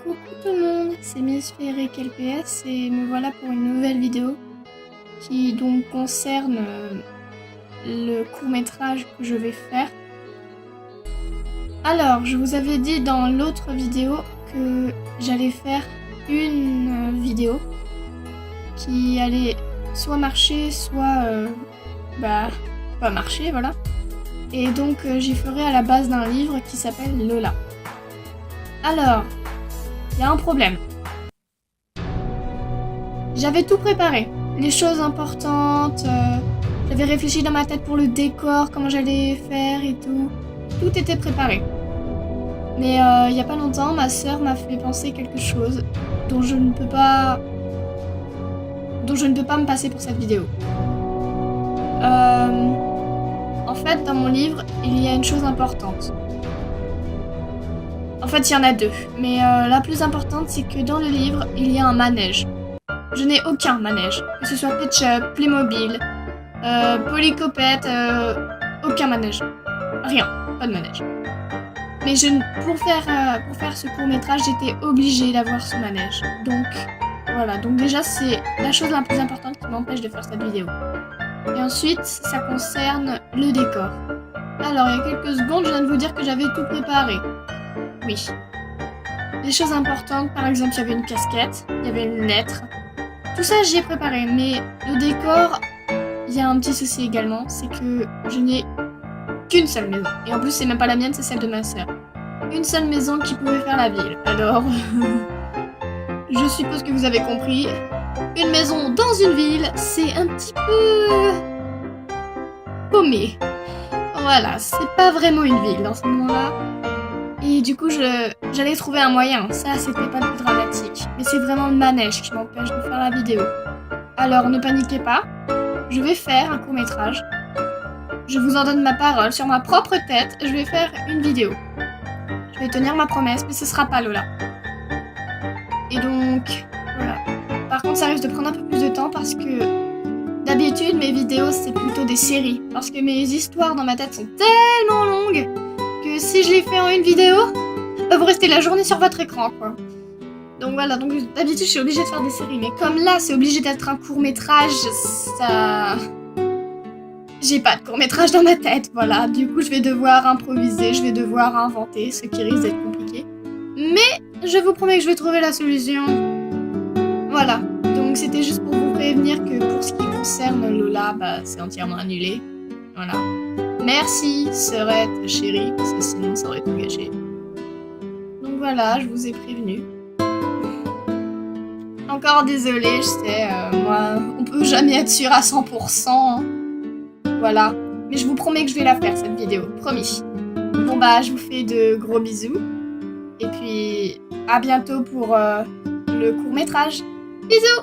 Coucou tout le monde, c'est Miss Féric LPS et me voilà pour une nouvelle vidéo qui donc concerne le court-métrage que je vais faire. Alors, je vous avais dit dans l'autre vidéo que j'allais faire une vidéo qui allait soit marcher, soit pas marcher, voilà. Et donc j'y ferai à la base d'un livre qui s'appelle Lola. Alors, il y a un problème. J'avais tout préparé, les choses importantes, j'avais réfléchi dans ma tête pour le décor, comment j'allais faire et tout. Tout était préparé. Mais il y a pas longtemps, ma sœur m'a fait penser quelque chose dont je ne peux pas me passer pour cette vidéo. En fait, dans mon livre, il y a une chose importante. En fait, il y en a deux, mais la plus importante, c'est que dans le livre, il y a un manège. Je n'ai aucun manège, que ce soit Ketchup, Playmobil, Polycopette, aucun manège. Rien, pas de manège. Mais pour faire ce court-métrage, j'étais obligée d'avoir ce manège. Donc, voilà. Donc déjà, c'est la chose la plus importante qui m'empêche de faire cette vidéo. Et ensuite, ça concerne le décor. Alors, il y a quelques secondes, je viens de vous dire que j'avais tout préparé. Oui. Les choses importantes, par exemple, il y avait une casquette, il y avait une lettre. Tout ça, j'y ai préparé. Mais le décor, il y a un petit souci également, c'est que je n'ai qu'une seule maison. Et en plus, c'est même pas la mienne, c'est celle de ma sœur. Une seule maison qui pouvait faire la ville. Alors, je suppose que vous avez compris. Une maison dans une ville, c'est un petit peu paumé. Voilà, c'est pas vraiment une ville dans ce moment-là. Et du coup, j'allais trouver un moyen. Ça, c'était pas le plus dramatique. Mais c'est vraiment le manège qui m'empêche de faire la vidéo. Alors, ne paniquez pas. Je vais faire un court-métrage. Je vous en donne ma parole. Sur ma propre tête, je vais faire une vidéo. Je vais tenir ma promesse, mais ce sera pas Lola. Et donc, voilà. Par contre, ça risque de prendre un peu plus de temps parce que d'habitude, mes vidéos, c'est plutôt des séries. Parce que mes histoires dans ma tête sont tellement longues que si je les fais en une vidéo, vous restez la journée sur votre écran, quoi. Donc voilà, donc d'habitude, je suis obligée de faire des séries. Mais comme là, c'est obligé d'être un court-métrage, ça... J'ai pas de court-métrage dans ma tête, voilà. Du coup, je vais devoir improviser, je vais devoir inventer, ce qui risque d'être compliqué. Mais je vous promets que je vais trouver la solution. Voilà, donc c'était juste pour vous prévenir que pour ce qui concerne Lola, c'est entièrement annulé. Voilà. Merci, sœurette, chérie, parce que sinon ça aurait tout gâché. Donc voilà, je vous ai prévenu. Encore désolée, je sais, moi, on peut jamais être sûr à 100%. Voilà, mais je vous promets que je vais la faire cette vidéo, promis. Bon je vous fais de gros bisous. Et puis, à bientôt pour le court-métrage. Bisous!